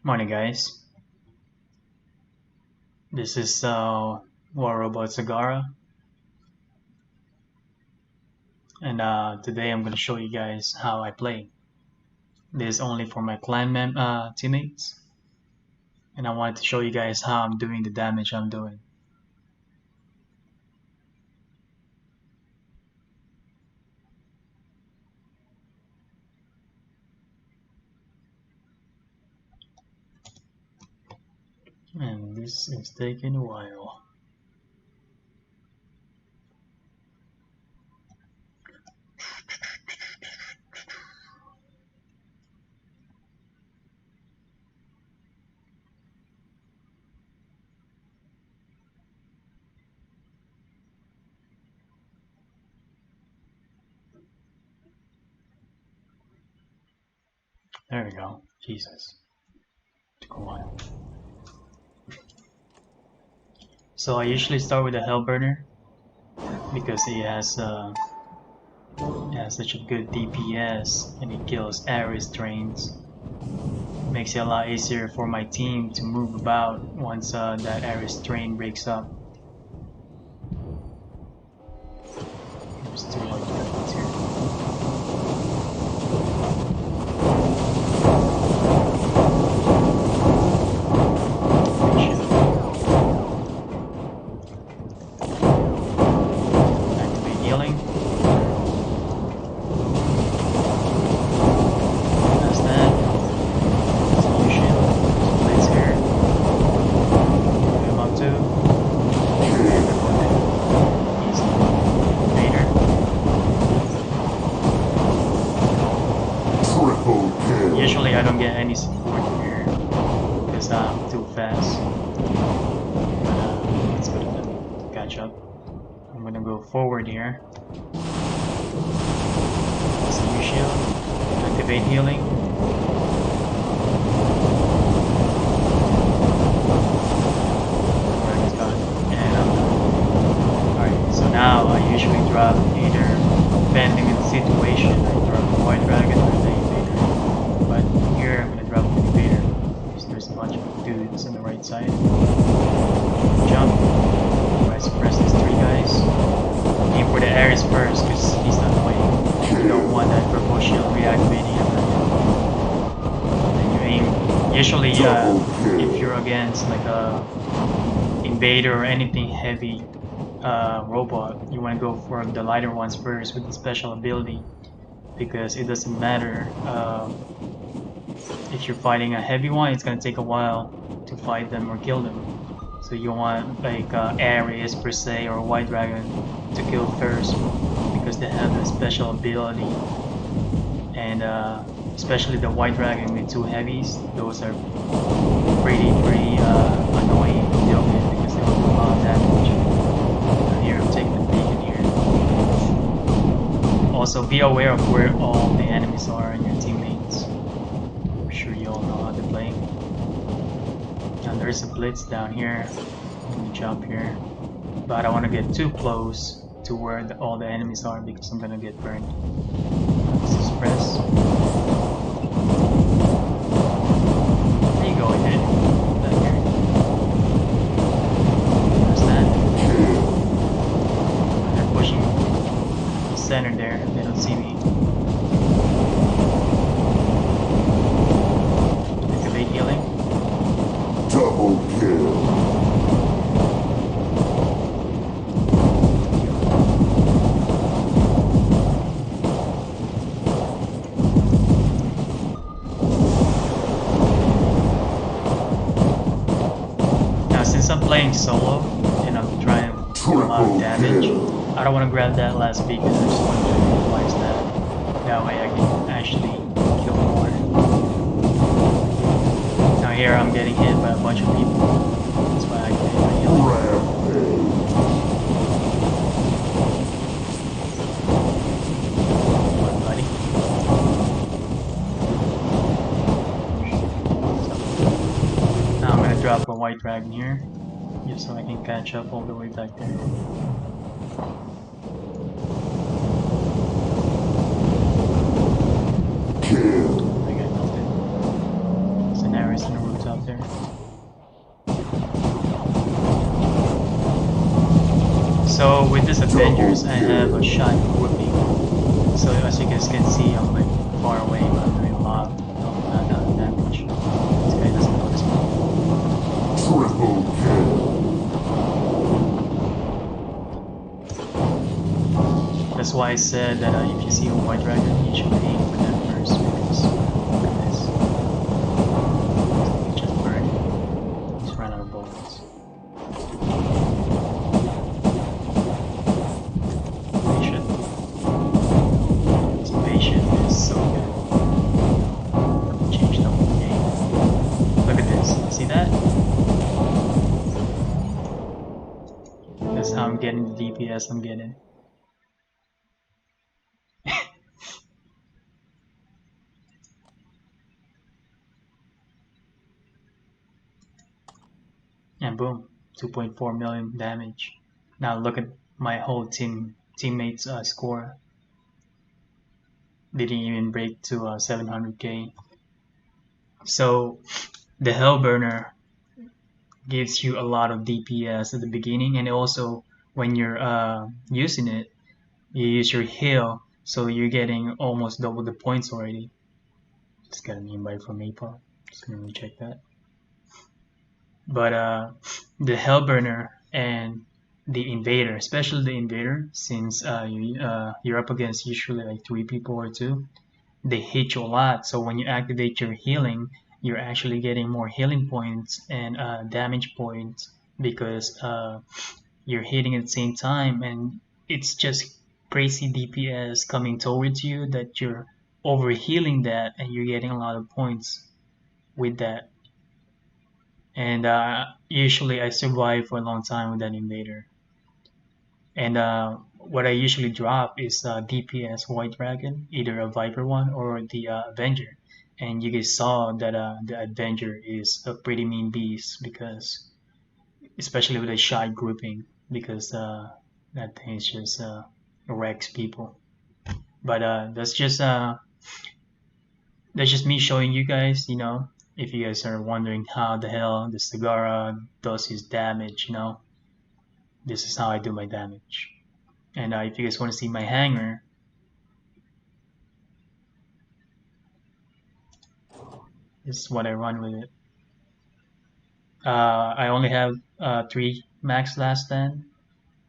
Morning, guys. This is Robots Sagara, and today I'm going to show you guys how I play. This is only for my teammates, and I wanted to show you guys how I'm doing the damage I'm doing. And this is taking a while. There we go. Jesus. Took a while. So I usually start with the Hellburner because he has such a good DPS and he kills Ares trains. Makes it a lot easier for my team to move about once that Ares train breaks up. There's two white dragons here. Activate healing. That's that. Solution. Blitz here. Move up to. Easy. Vader. Usually I don't get any support here because I'm too fast. But it's good to catch up. I'm gonna go forward here. See shield. Activate healing. Dragon's gone. And I'm done. Alright, so now I usually drop either, depending on the situation, I drop the white dragon or the invader. But here I'm gonna drop the invader because there's a bunch of dudes on the right side. Jump. Right, suppress these three guys. Aim for the Ares first because he's not annoying. You don't want that purple shield reactivating every time. Then you aim. Usually, if you're against like a invader or anything heavy robot, you want to go for the lighter ones first with the special ability because it doesn't matter if you're fighting a heavy one, it's gonna take a while to fight them or kill them. So you want like Ares per se or White Dragon to kill first because they have a special ability, and especially the White Dragon with two heavies, those are pretty annoying to deal with because they will do a lot of damage. Here I'm taking the beacon here. Also be aware of where all the enemies are and your teammates. I'm sure you all know how to play. And there's a blitz down here. Let me jump here. But I don't want to get too close to where all the enemies are because I'm gonna get burned. This is press. There you go, I did it. Back here. There's that. They're pushing the center there. They don't see me. Activate healing. Double kill. Now since I'm playing solo and I'm trying to do a lot of damage, I don't want to grab that last beacon, I just want to utilize that. That way I can actually kill more. Now here I'm getting hit by a bunch of people. That's why I get my healing. Come on, buddy. Now I'm gonna drop a white dragon here, just so I can catch up all the way back there. I got nothing. It's an Ares in the roof. there. So with this Avengers, I have a shot grouping. So as you guys can see, I'm like far away, but I'm doing a lot of damage. This guy doesn't notice me. Triple kill. That's why I said that if you see a white dragon, you should aim for them first because look at this. He just burned. Just ran out of bullets. Patient. This patient is so good. Change the whole game. Look at this. See that? That's how I'm getting the DPS I'm getting. And boom, 2.4 million damage. Now look at my whole teammates score. Didn't even break to 700k. So the Hellburner gives you a lot of DPS at the beginning, and also when you're using it, you use your heal, so you're getting almost double the points already. Just got an invite from Maple. Just gonna recheck that. But the Hellburner and the Invader, especially the Invader, since you're up against usually like 3 people or 2, they hit you a lot. So when you activate your healing, you're actually getting more healing points and damage points because you're hitting at the same time, and it's just crazy DPS coming towards you that you're over healing that, and you're getting a lot of points with that. And usually I survive for a long time with that invader. And what I usually drop is DPS White Dragon, either a Viper one or the Avenger. And you guys saw that the Avenger is a pretty mean beast because, especially with a shot grouping, because that thing is just wrecks people. But that's just me showing you guys, if you guys are wondering how the hell the Sagara does his damage, this is how I do my damage. And if you guys want to see my hanger, this is what I run with it. I only have 3 max last stand,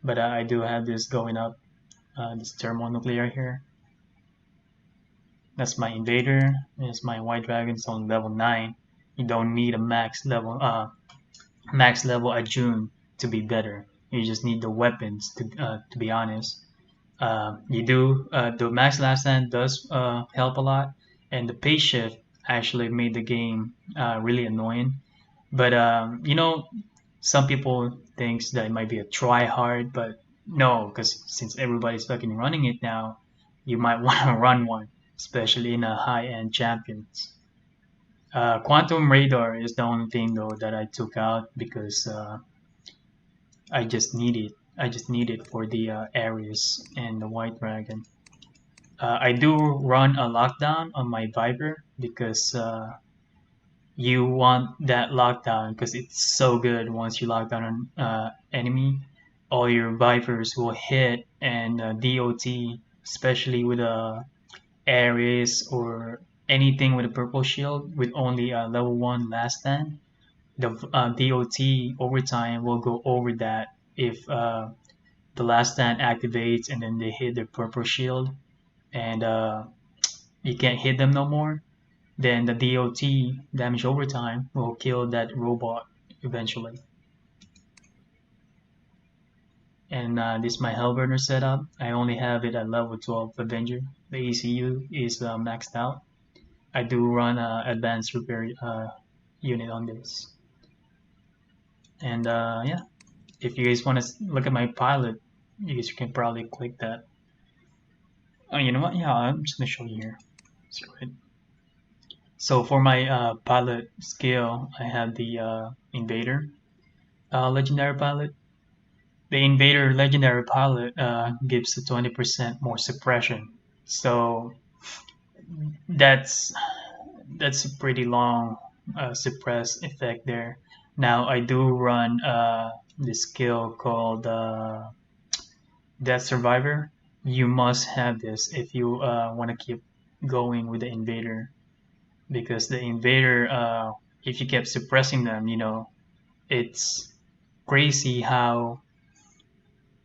but I do have this going up, this thermonuclear here. That's my invader. It's my white dragon. It's on level 9. You don't need a max level Ajun to be better. You just need the weapons to be honest. You do the max last stand does help a lot, and the pace shift actually made the game really annoying. But some people thinks that it might be a try hard, but no, because since everybody's fucking running it now, you might want to run one, especially in a high-end champions. Quantum radar is the only thing though that I took out because I just need it. I just need it for the Ares and the White Dragon. I do run a lockdown on my Viper because you want that lockdown because it's so good once you lock down an enemy. All your Vipers will hit and DOT, especially with Ares or anything with a purple shield with only level 1 last stand. The DOT over time will go over that if the last stand activates and then they hit their purple shield and you can't hit them no more, then the DOT damage over time will kill that robot eventually. And this is my Hellburner setup. I only have it at level 12 Avenger. The ECU is maxed out. I do run advanced repair unit on this. And yeah, if you guys want to look at my pilot, you guys can probably click that. Oh, you know what? Yeah, I'm just gonna show you here. Screw it. So for my pilot skill, I have the Invader legendary pilot. The Invader legendary pilot gives a 20% more suppression. So that's a pretty long suppress effect there. Now I do run this skill called Death Survivor. You must have this if you want to keep going with the invader, because the invader, if you kept suppressing them, it's crazy how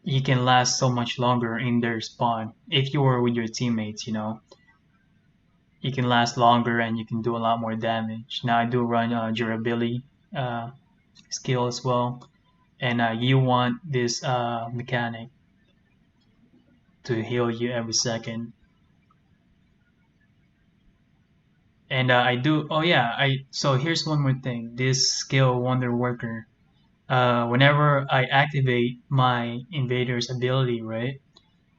you can last so much longer in their spawn. If you were with your teammates, you can last longer and you can do a lot more damage. Now I do run durability uh, skill as well, and you want this mechanic to heal you every second. And I do. Oh yeah, I. So here's one more thing. This skill, Wonder Worker. Whenever I activate my invader's ability, right,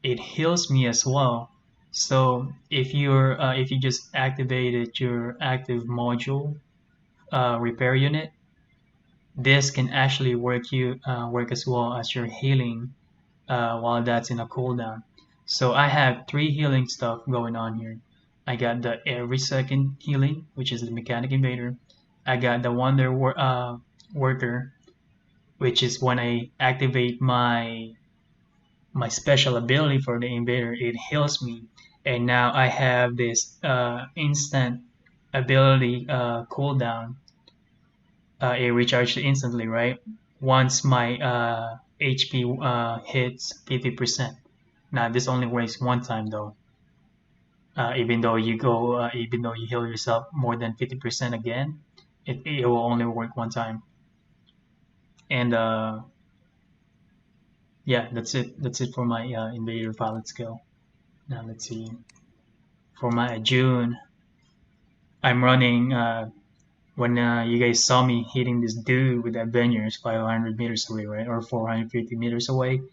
it heals me as well. So if you just activated your active module repair unit, this can actually work as well as your healing while that's in a cooldown. So I have three healing stuff going on here. I got the every second healing, which is the mechanic invader. I got the worker, which is when I activate my special ability for the invader, it heals me. And now I have this instant ability cooldown. It recharges instantly, right? Once my HP hits 50%. Now this only works one time though. Even though you heal yourself more than 50% again, it will only work one time. And yeah, that's it. That's it for my invader pilot skill. Now let's see. For my June, I'm running. When you guys saw me hitting this dude with that Avengers 500 meters away, right, or 450 meters away,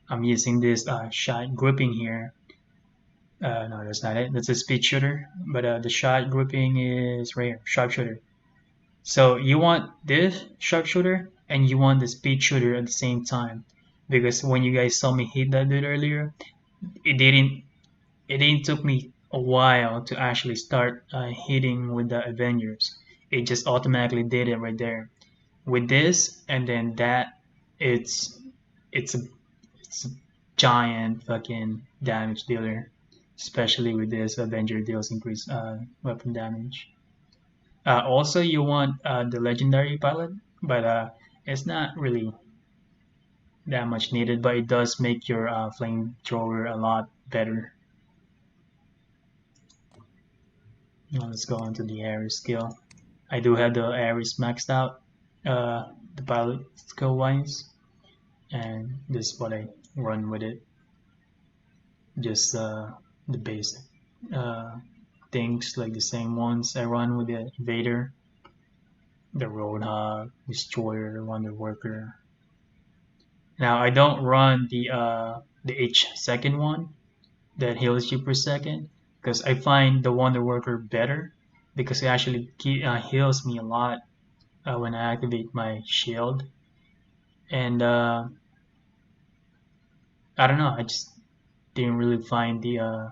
I'm using this shot grouping here. No, that's not it. That's a speed shooter, but the shot grouping is right here, sharpshooter. So you want this sharpshooter and you want the speed shooter at the same time, because when you guys saw me hit that dude earlier, it didn't it didn't took me a while to actually start hitting with the Avengers. It just automatically did it right there. With this and then that, it's it's a it's a giant fucking damage dealer, especially with this Avenger deals increased weapon damage. Also, you want the legendary pilot, but it's not really that much needed. But it does make your flamethrower a lot better. Now let's go on to the Ares skill. I do have the Ares maxed out, the pilot skill wise, and this is what I run with it. Just the basic uh, things like the same ones I run with the Invader, the Roadhog, Destroyer, Wonder Worker. Now I don't run the H second one that heals you per second, because I find the Wonder Worker better because it actually heals me a lot when I activate my shield. And I don't know, I didn't really find the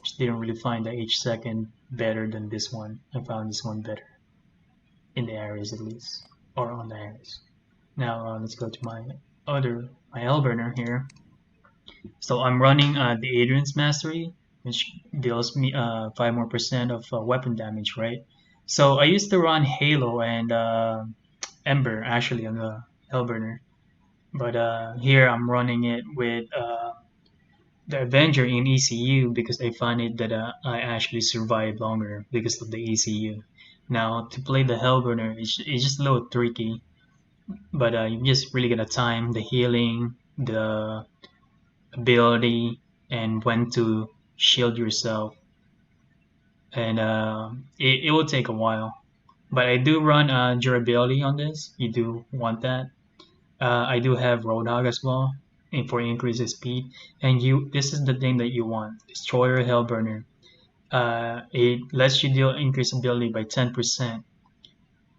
just didn't really find the H second better than this one. I found this one better in the areas at least, or on the areas. Now let's go to my Hellburner here. So I'm running the Adrian's Mastery, which deals me 5% more of weapon damage, right? So I used to run Halo and Ember actually on the Hellburner, but here I'm running it with the Avenger in ECU because I find it that I actually survive longer because of the ECU. Now to play the Hellburner, it's just a little tricky, but you just really gotta time the healing, the ability, and when to shield yourself, and it will take a while. But I do run durability on this. You do want that. I do have Roadhog as well for increased speed. And this is the thing that you want: Destroyer Hellburner. It lets you deal increased ability by 10%.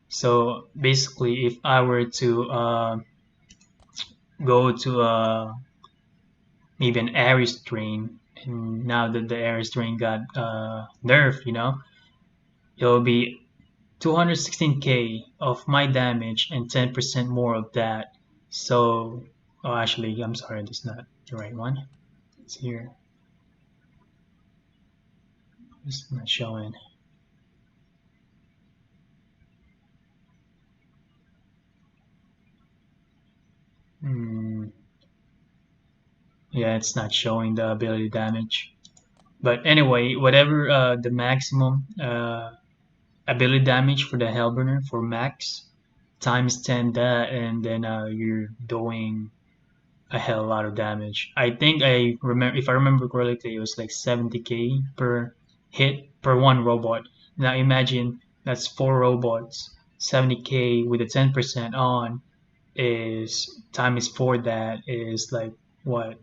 So basically, if I were to go to maybe an Ares drain, and now that the Ares drain got nerfed, it'll be 216k of my damage and 10% more of that. So, oh, actually, I'm sorry, that's not the right one. It's here. It's not showing. Hmm. Yeah, it's not showing the ability damage. But anyway, whatever the maximum ability damage for the Hellburner for max times 10 that, and then you're doing a hell of a lot of damage. I think I remember, if I remember correctly, it was like 70k per hit per one robot. Now imagine that's four robots, 70k with a 10% on is times four. That is like what,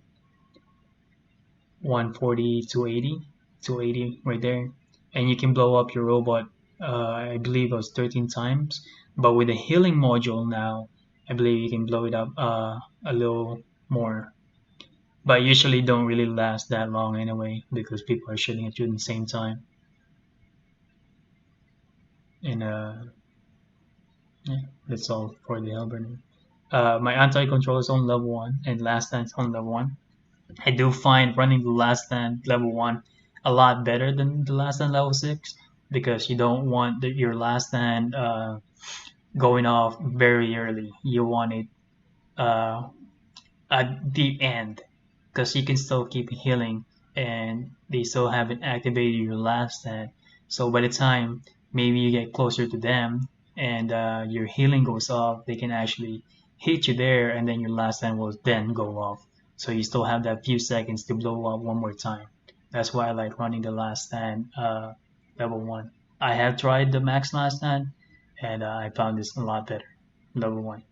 140, 280 right there, and you can blow up your robot. I believe it was 13 times, but with the healing module now, I believe you can blow it up a little more. But usually don't really last that long anyway because people are shooting at you at the same time. And yeah, that's all for the Hellburner. My anti-control is on level 1 and last stand is on level 1. I do find running the last stand level 1 a lot better than the last stand level 6 because you don't want your last stand going off very early. You want it uh, at the end because you can still keep healing and they still haven't activated your last stand. So by the time maybe you get closer to them and your healing goes off, they can actually hit you there and then your last stand will then go off. So you still have that few seconds to blow up one more time. That's why I like running the last stand level 1. I have tried the max last stand and I found this a lot better, level 1.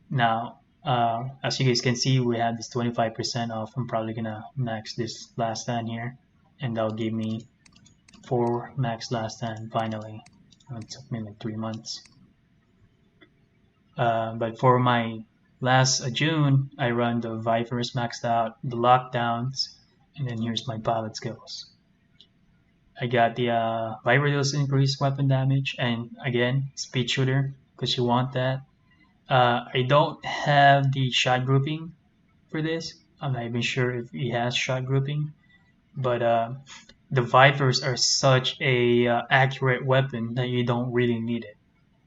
Now, as you guys can see, we have this 25% off. I'm probably gonna max this last stand here, and that'll give me 4 max last stand finally. It took me like 3 months. But for my last June, I run the Vipers maxed out, the lockdowns, and then here's my pilot skills. I got the Viper deals increased weapon damage, and again, speed shooter, because you want that. I don't have the shot grouping for this. I'm not even sure if he has shot grouping, but the Vipers are such a accurate weapon that you don't really need it.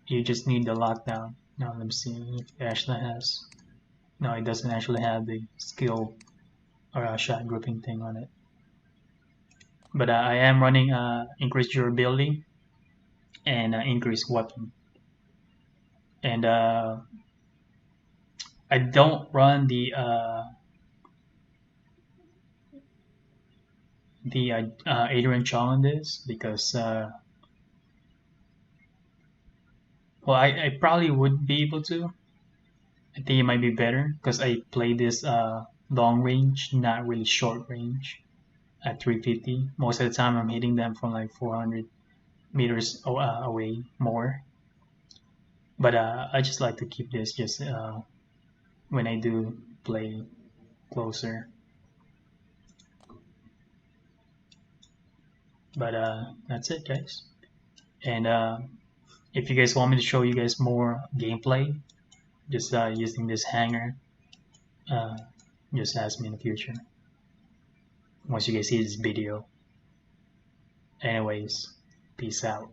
You just need the lockdown. Now let me see if it actually has. No, it doesn't actually have the skill or shot grouping thing on it. But I am running increased durability and increased weapon. And I don't run the Adrian challenges because well, I probably would be able to. I think it might be better because I play this long range, not really short range at 350. Most of the time, I'm hitting them from like 400 meters away more. But I just like to keep this just when I do play closer. But that's it, guys. And if you guys want me to show you guys more gameplay, just using this hanger, uh, just ask me in the future once you guys see this video. Anyways, peace out.